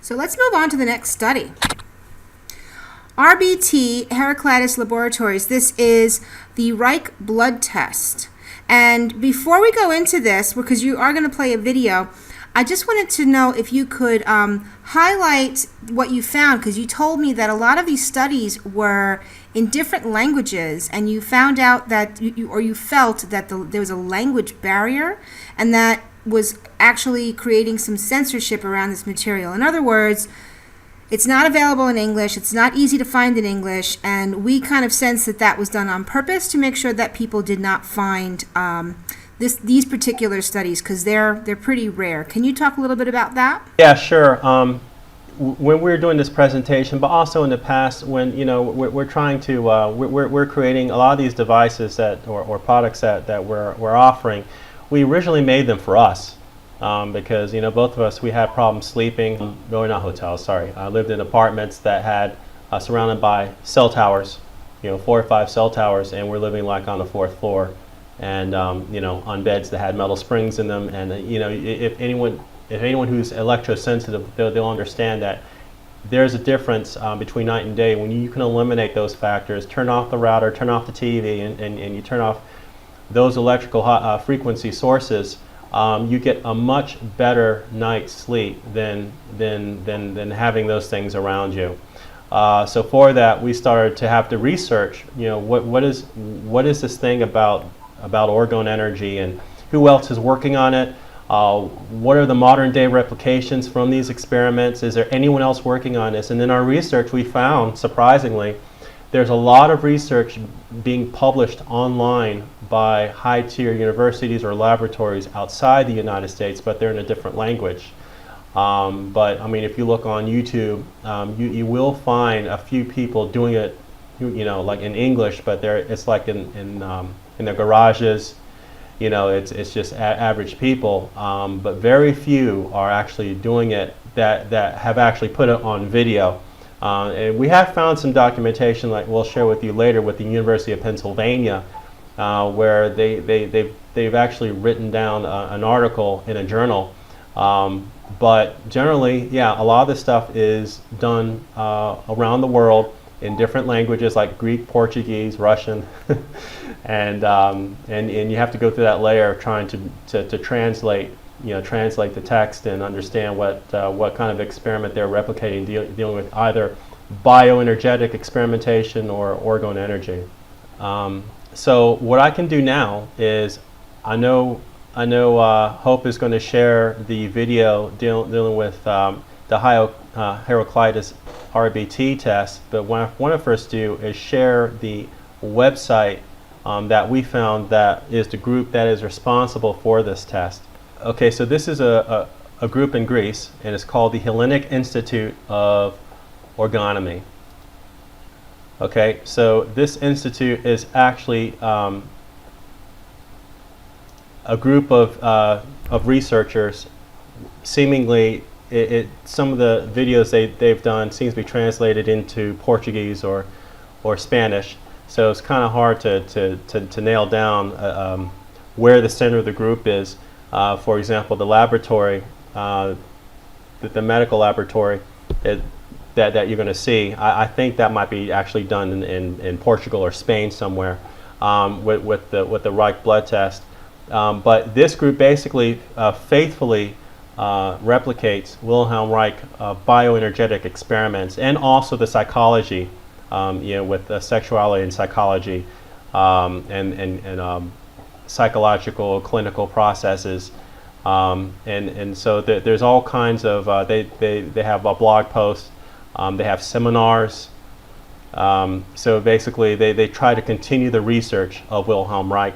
So let's move on to the next study. RBT Heraclitus Laboratories. This is the Reich blood test. And before we go into this, because you are going to play a video, I just wanted to know if you could highlight what you found, because you told me that a lot of these studies were in different languages, and you found out that you felt that there was a language barrier, and that was actually creating some censorship around this material. In other words, it's not available in English, it's not easy to find in English, and we kind of sense that that was done on purpose to make sure that people did not find these particular studies, because they're pretty rare. Can you talk a little bit about that? Yeah, sure. When we were doing this presentation, but also in the past, when we're trying to we're creating a lot of these devices or products that we're offering, we originally made them for us. Because both of us, we had problems sleeping. No, not hotels. Sorry, I lived in apartments that had surrounded by cell towers, 4 or 5 cell towers, and we're living like on the 4th floor, and on beds that had metal springs in them. And if anyone who's electrosensitive, they'll understand that there's a difference between night and day when you can eliminate those factors. Turn off the router, turn off the TV, and you turn off those electrical frequency sources. You get a much better night's sleep than having those things around you. So for that, we started to have to research. What is this thing about orgone energy, and who else is working on it? What are the modern day replications from these experiments? Is there anyone else working on this? And in our research, we found, surprisingly, there's a lot of research being published online by high-tier universities or laboratories outside the United States, but they're in a different language. But I mean, if you look on YouTube, you will find a few people doing it, like in English, but it's like in their garages. It's just average people, but very few are actually doing it that have actually put it on video. And we have found some documentation, like we'll share with you later, with the University of Pennsylvania, where they've actually written down an article in a journal. But generally, yeah, a lot of this stuff is done around the world in different languages like Greek, Portuguese, Russian, and you have to go through that layer of trying to translate. Translate the text and understand what kind of experiment they're replicating, dealing with either bioenergetic experimentation or orgone energy. So what I can do now is, I know Hope is going to share the video dealing with the Heraclitus RBT test, but what I want to first do is share the website that we found that is the group that is responsible for this test. Okay, so this is a group in Greece, and it's called the Hellenic Institute of Orgonomy. Okay, so this institute is actually a group of researchers. Seemingly, some of the videos they've done seems to be translated into Portuguese or Spanish. So it's kind of hard to nail down where the center of the group is. For example, the laboratory, the medical laboratory that you're going to see, I think that might be actually done in Portugal or Spain somewhere with the Reich blood test. But this group basically faithfully replicates Wilhelm Reich bioenergetic experiments, and also the psychology, with sexuality and psychology, and psychological clinical processes, and so there's all kinds of they have a blog post, they have seminars, so basically they try to continue the research of Wilhelm Reich,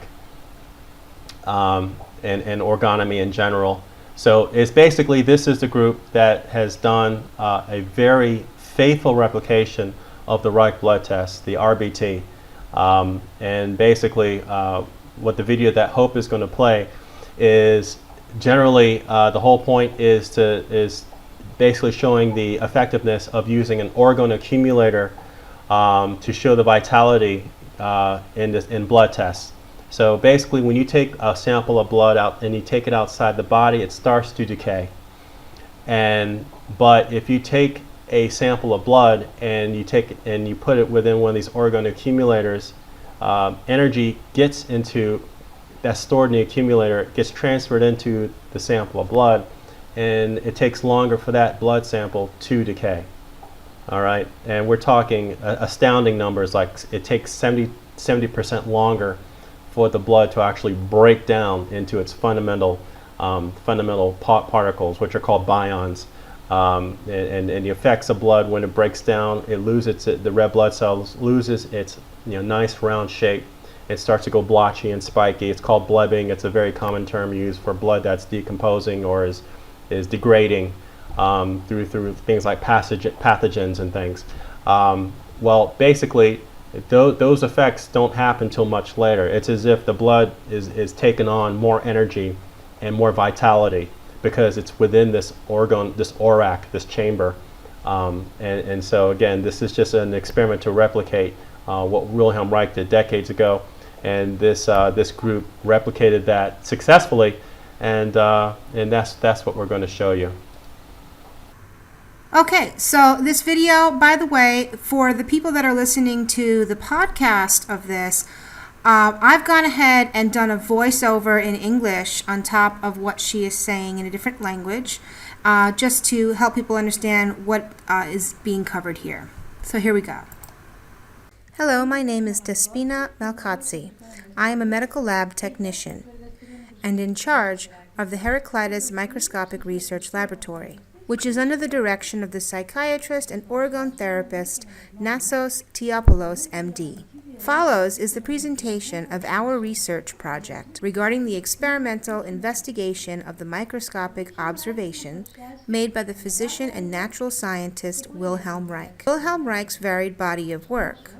and orgonomy in general. So it's basically, this is the group that has done a very faithful replication of the Reich blood test, the RBT, and basically what the video that Hope is going to play is generally the whole point is basically showing the effectiveness of using an Orgone Accumulator to show the vitality in blood tests. So basically, when you take a sample of blood out and you take it outside the body, it starts to decay. But if you take a sample of blood and you put it within one of these Orgone accumulators, energy gets into that's stored in the accumulator, gets transferred into the sample of blood, and it takes longer for that blood sample to decay. All right, and we're talking astounding numbers, like it takes 70% longer for the blood to actually break down into its fundamental particles, which are called bions. And the effects of blood, when it breaks down, it loses the red blood cells loses its nice round shape. It starts to go blotchy and spiky. It's called blebbing. It's a very common term used for blood that's decomposing or is degrading through things like pathogens and things. Well, basically, those effects don't happen until much later. It's as if the blood is taking on more energy and more vitality because it's within this ORAC, this chamber. And so again, this is just an experiment to replicate what Wilhelm Reich did decades ago. And this group replicated that successfully, and that's what we're going to show you. Okay, so this video, by the way, for the people that are listening to the podcast of this, I've gone ahead and done a voiceover in English on top of what she is saying in a different language, just to help people understand what is being covered here. So here we go. Hello, my name is Despina Malkatsi. I am a medical lab technician and in charge of the Heraclitus Microscopic Research Laboratory, which is under the direction of the psychiatrist and orgone therapist Nassos Tiopoulos, MD. Follows is the presentation of our research project regarding the experimental investigation of the microscopic observations made by the physician and natural scientist Wilhelm Reich. Wilhelm Reich's varied body of work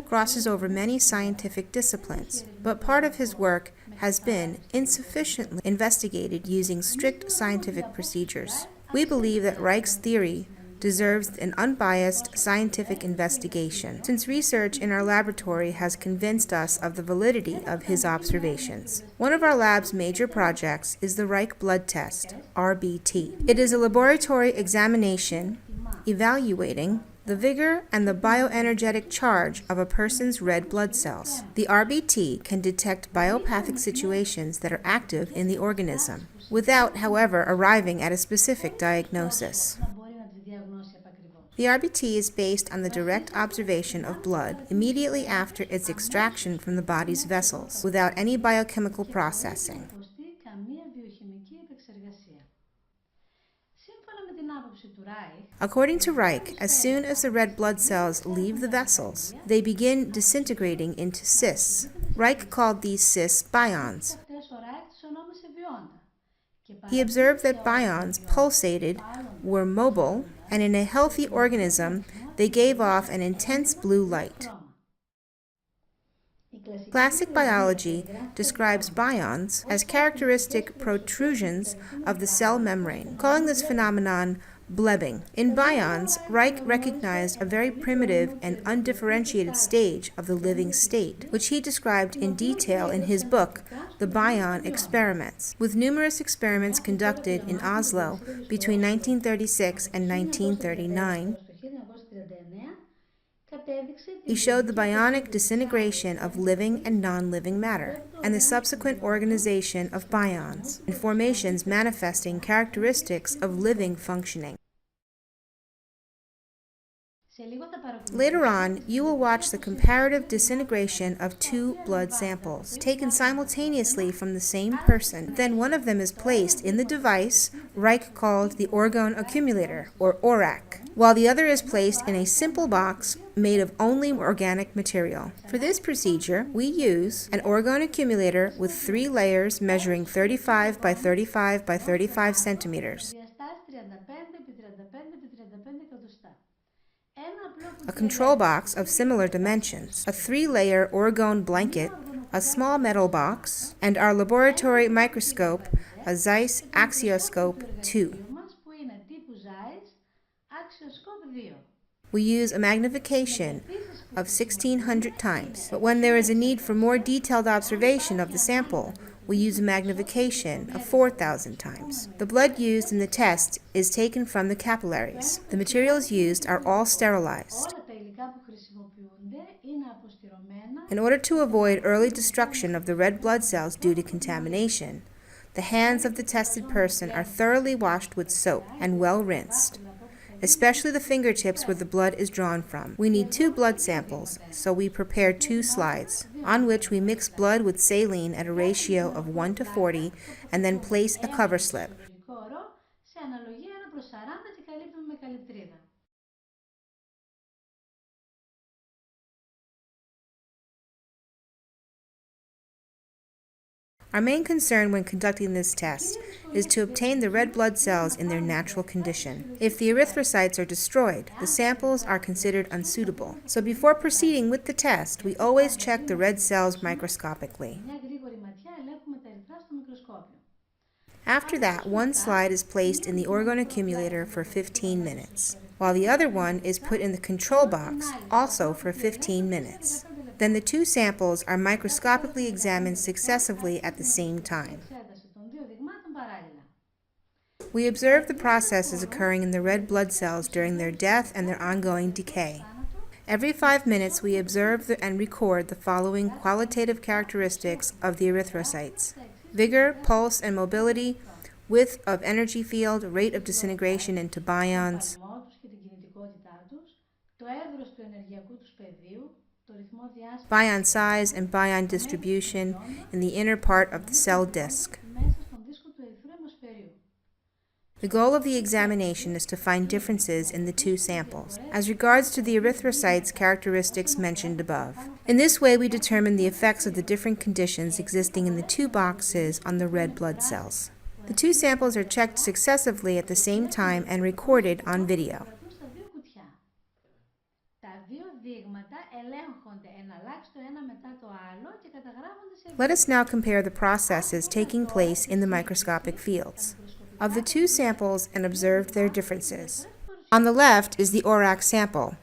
crosses over many scientific disciplines, but part of his work has been insufficiently investigated using strict scientific procedures. We believe that Reich's theory deserves an unbiased scientific investigation, since research in our laboratory has convinced us of the validity of his observations. One of our lab's major projects is the Reich blood test, RBT. It is a laboratory examination evaluating the vigor and the bioenergetic charge of a person's red blood cells. The RBT can detect biopathic situations that are active in the organism, without, however, arriving at a specific diagnosis. The RBT is based on the direct observation of blood immediately after its extraction from the body's vessels, without any biochemical processing. According to Reich, as soon as the red blood cells leave the vessels, they begin disintegrating into cysts. Reich called these cysts bions. He observed that bions pulsated, were mobile, and in a healthy organism, they gave off an intense blue light. Classic biology describes bions as characteristic protrusions of the cell membrane, calling this phenomenon blebbing. In bions, Reich recognized a very primitive and undifferentiated stage of the living state, which he described in detail in his book, The Bion Experiments. With numerous experiments conducted in Oslo between 1936 and 1939, he showed the bionic disintegration of living and non-living matter, and the subsequent organization of bions, and formations manifesting characteristics of living functioning. Later on, you will watch the comparative disintegration of two blood samples, taken simultaneously from the same person. Then one of them is placed in the device Reich called the Orgone Accumulator, or ORAC, while the other is placed in a simple box made of only organic material. For this procedure, we use an Orgone Accumulator with 3 layers measuring 35 by 35 by 35 centimeters. A control box of similar dimensions, a 3-layer Orgone blanket, a small metal box, and our laboratory microscope, a Zeiss Axioscope 2. We use a magnification of 1600 times, but when there is a need for more detailed observation of the sample, we use a magnification of 4,000 times. The blood used in the test is taken from the capillaries. The materials used are all sterilized. In order to avoid early destruction of the red blood cells due to contamination, the hands of the tested person are thoroughly washed with soap and well rinsed, especially the fingertips where the blood is drawn from. We need 2 blood samples, so we prepare 2 slides, on which we mix blood with saline at a ratio of 1:40 and then place a cover slip. Our main concern when conducting this test is to obtain the red blood cells in their natural condition. If the erythrocytes are destroyed, the samples are considered unsuitable. So before proceeding with the test, we always check the red cells microscopically. After that, one slide is placed in the Orgone Accumulator for 15 minutes, while the other one is put in the control box, also for 15 minutes. Then the 2 samples are microscopically examined successively at the same time. We observe the processes occurring in the red blood cells during their death and their ongoing decay. Every 5 minutes we observe and record the following qualitative characteristics of the erythrocytes: vigor, pulse, and mobility, width of energy field, rate of disintegration into bions, bion size and bion distribution in the inner part of the cell disk. The goal of the examination is to find differences in the 2 samples, as regards to the erythrocytes characteristics mentioned above. In this way, we determine the effects of the different conditions existing in the 2 boxes on the red blood cells. The 2 samples are checked successively at the same time and recorded on video. Let us now compare the processes taking place in the microscopic fields of the 2 samples and observe their differences. On the left is the ORAC sample.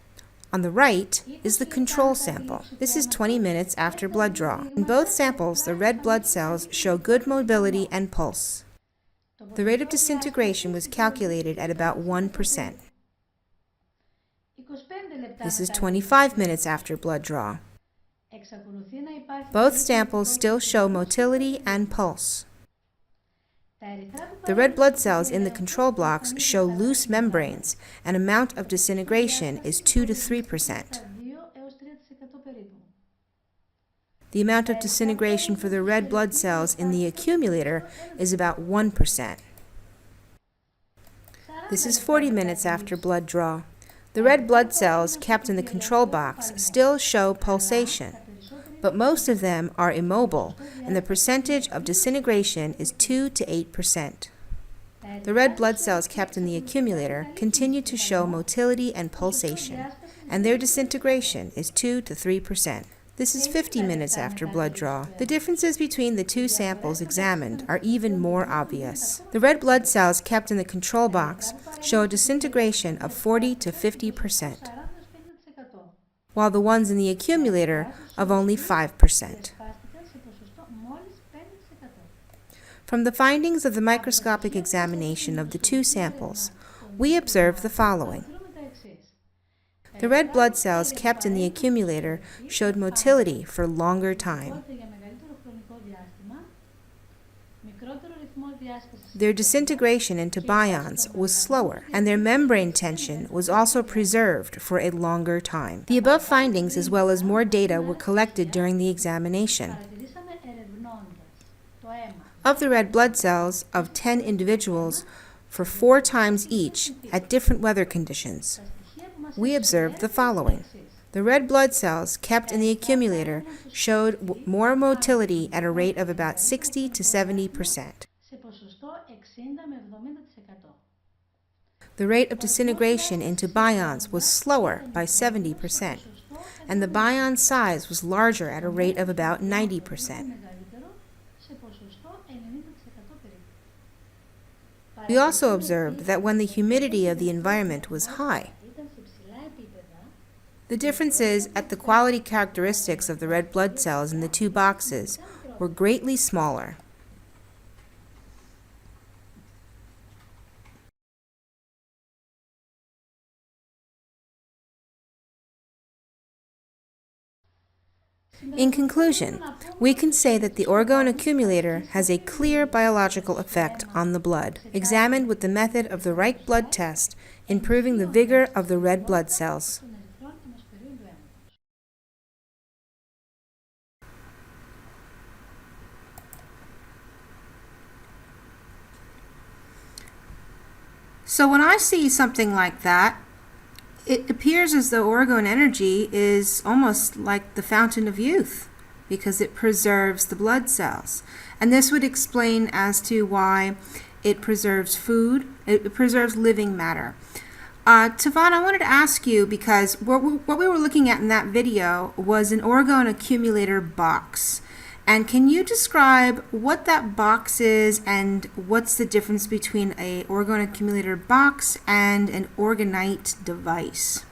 On the right is the control sample. This is 20 minutes after blood draw. In both samples, the red blood cells show good mobility and pulse. The rate of disintegration was calculated at about 1%. This is 25 minutes after blood draw. Both samples still show motility and pulse. The red blood cells in the control blocks show loose membranes, and amount of disintegration is 2 to 3%. The amount of disintegration for the red blood cells in the accumulator is about 1%. This is 40 minutes after blood draw. The red blood cells kept in the control box still show pulsation, but most of them are immobile, and the percentage of disintegration is 2 to 8%. The red blood cells kept in the accumulator continue to show motility and pulsation, and their disintegration is 2 to 3%. This is 50 minutes after blood draw. The differences between the 2 samples examined are even more obvious. The red blood cells kept in the control box show a disintegration of 40 to 50%, while the ones in the accumulator of only 5%. From the findings of the microscopic examination of the 2 samples, we observe the following. The red blood cells kept in the accumulator showed motility for longer time. Their disintegration into bions was slower, and their membrane tension was also preserved for a longer time. The above findings, as well as more data, were collected during the examination. Of the red blood cells of 10 individuals, for 4 times each at different weather conditions, we observed the following. The red blood cells kept in the accumulator showed more motility at a rate of about 60 to 70%. The rate of disintegration into bions was slower by 70%, and the bion size was larger at a rate of about 90%. We also observed that when the humidity of the environment was high, the differences at the quality characteristics of the red blood cells in the 2 boxes were greatly smaller. In conclusion, we can say that the Orgone Accumulator has a clear biological effect on the blood, examined with the method of the Reich blood test, improving the vigor of the red blood cells. So when I see something like that, it appears as though Orgone energy is almost like the fountain of youth because it preserves the blood cells. And this would explain as to why it preserves food, it preserves living matter. Tavon, I wanted to ask you, because what we were looking at in that video was an Orgone Accumulator box. And can you describe what that box is and what's the difference between a Orgone Accumulator box and an Orgonite device?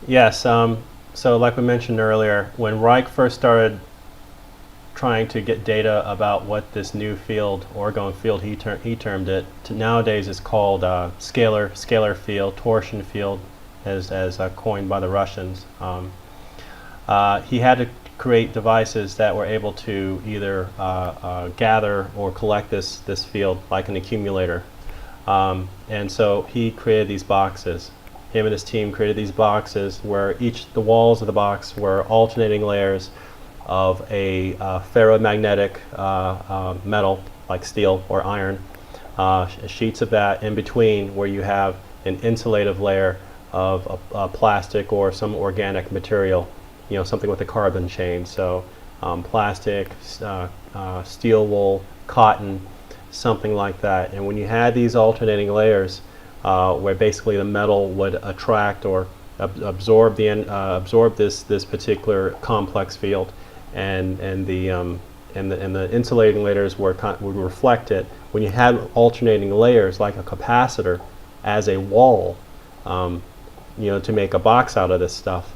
Yes, so like we mentioned earlier, when Reich first started trying to get data about what this new field, Orgone field, he termed it, to nowadays is called scalar field, torsion field, as coined by the Russians. He had to create devices that were able to either gather or collect this field like an accumulator. And so he created these boxes. Him and his team created these boxes where the walls of the box were alternating layers of a ferromagnetic metal like steel or iron, sheets of that in between where you have an insulative layer of plastic or some organic material, something with a carbon chain. So plastic, steel wool, cotton, something like that. And when you had these alternating layers where basically the metal would attract or absorb this particular complex field, and the insulating layers would reflect it. When you had alternating layers like a capacitor as a wall, to make a box out of this stuff,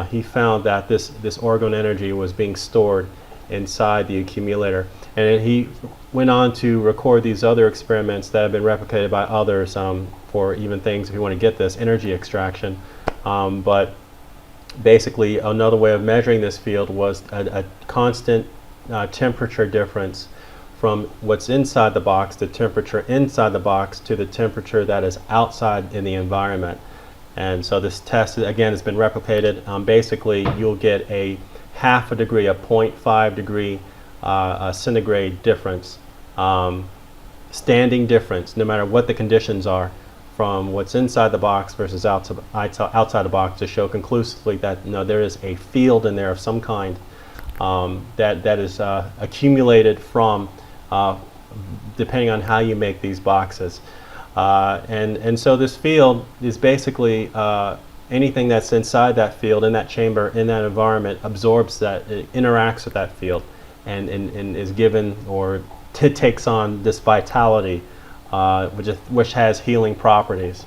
he found that this Orgone energy was being stored inside the accumulator. And he went on to record these other experiments that have been replicated by others for even things, if you want to get this, energy extraction. But basically, another way of measuring this field was a constant temperature difference from what's inside the box, the temperature inside the box, to the temperature that is outside in the environment. And so this test, again, has been replicated. Basically, you'll get a half a degree, a 0.5 degree centigrade difference, standing difference, no matter what the conditions are, from what's inside the box versus outside the box, to show conclusively that there is a field in there of some kind that is accumulated from, depending on how you make these boxes. And so this field is basically anything that's inside that field, in that chamber, in that environment, absorbs that, it interacts with that field, and is given, or takes on this vitality, which has healing properties.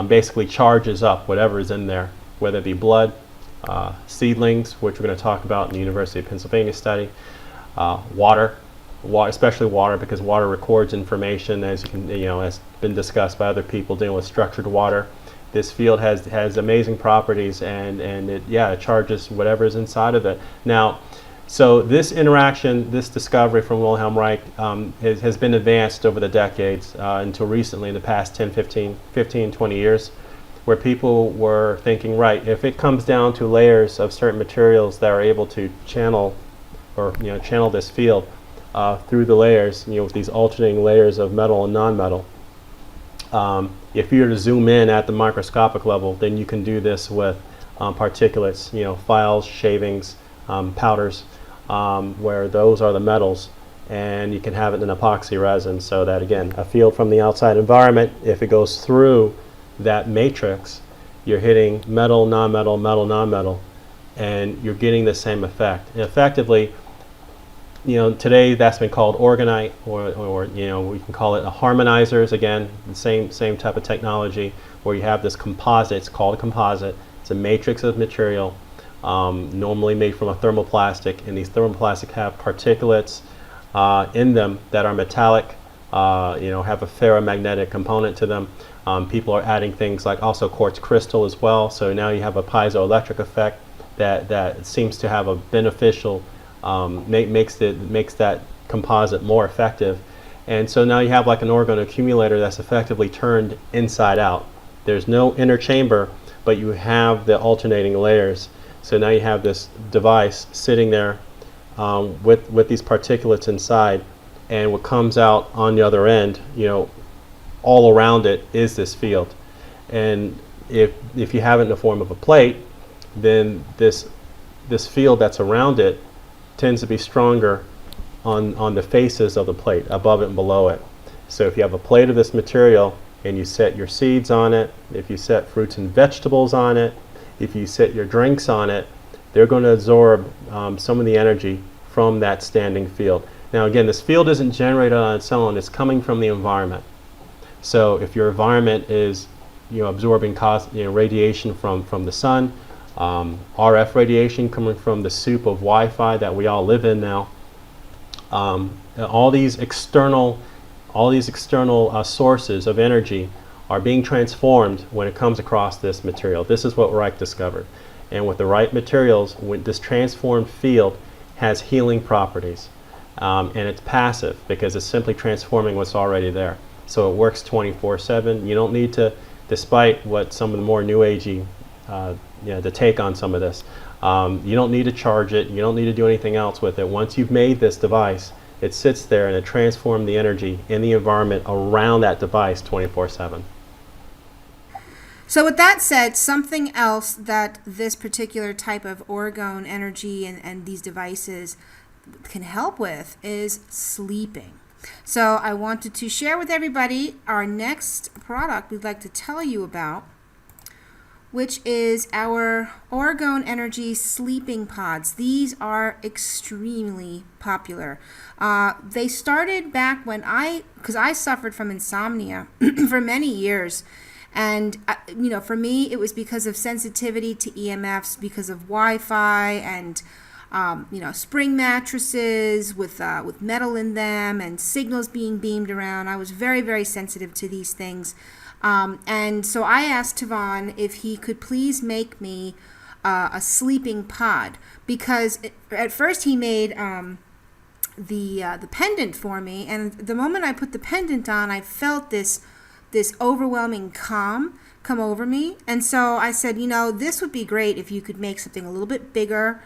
Basically charges up whatever is in there, whether it be blood, seedlings, which we're going to talk about in the University of Pennsylvania study, water, especially water, because water records information, as you can, has been discussed by other people dealing with structured water. This field has amazing properties, and it charges whatever is inside of it. Now, so this interaction, this discovery from Wilhelm Reich has been advanced over the decades until recently, in the past 10, 15, 20 years, where people were thinking, right, if it comes down to layers of certain materials that are able to channel this field through the layers, with these alternating layers of metal and non-metal, if you were to zoom in at the microscopic level, then you can do this with particulates, files, shavings, powders, where those are the metals, and you can have it in epoxy resin, so that, again, a field from the outside environment, if it goes through that matrix, you're hitting metal, non-metal, metal, non-metal, and you're getting the same effect. And effectively, today that's been called Orgonite, or we can call it a harmonizers. Again, the same type of technology, where you have this composite. It's called a composite. It's a matrix of material, normally made from a thermoplastic, and these thermoplastic have particulates in them that are metallic, have a ferromagnetic component to them. People are adding things like also quartz crystal as well, so now you have a piezoelectric effect that seems to have a beneficial, makes that composite more effective. And so now you have like an Orgone Accumulator that's effectively turned inside out. There's no inner chamber, but you have the alternating layers. So now you have this device sitting there with these particulates inside, and what comes out on the other end, all around it is this field. And if you have it in the form of a plate, then this field that's around it tends to be stronger on the faces of the plate, above it and below it. So if you have a plate of this material and you set your seeds on it, if you set fruits and vegetables on it, if you set your drinks on it, they're going to absorb some of the energy from that standing field. Now again, this field isn't generated on its own, it's coming from the environment. So if your environment is absorbing radiation from the sun, RF radiation coming from the soup of Wi-Fi that we all live in now, all these external sources of energy are being transformed when it comes across this material. This is what Reich discovered. And with the right materials, this transformed field has healing properties. And it's passive because it's simply transforming what's already there. So it works 24/7. You don't need to, despite what some of the more new agey, the take on some of this, you don't need to charge it. You don't need to do anything else with it. Once you've made this device, it sits there and it transforms the energy in the environment around that device 24/7. So with that said, something else that this particular type of orgone energy and these devices can help with is sleeping. So I wanted to share with everybody our next product we'd like to tell you about, which is our Orgone Energy Sleeping Pods. These are extremely popular. They started back when because I suffered from insomnia for many years. And, for me, it was because of sensitivity to EMFs, because of Wi-Fi and, spring mattresses with metal in them and signals being beamed around. I was very, very sensitive to these things. And so I asked Tavon if he could please make me a sleeping pod, because at first he made the pendant for me, and the moment I put the pendant on, I felt this overwhelming calm come over me. And so I said, this would be great if you could make something a little bit bigger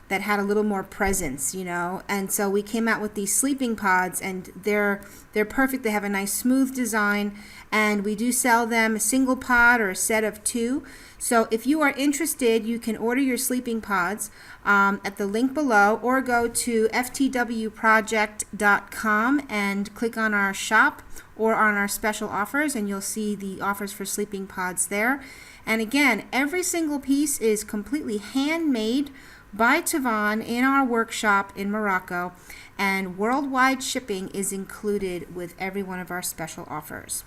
that had a little more presence, And so we came out with these sleeping pods, and they're perfect. They have a nice smooth design, and we do sell them a single pod or a set of 2. So if you are interested, you can order your sleeping pods at the link below, or go to ftwproject.com and click on our shop or on our special offers, and you'll see the offers for sleeping pods there. And again, every single piece is completely handmade by Tavon in our workshop in Morocco, and worldwide shipping is included with every one of our special offers.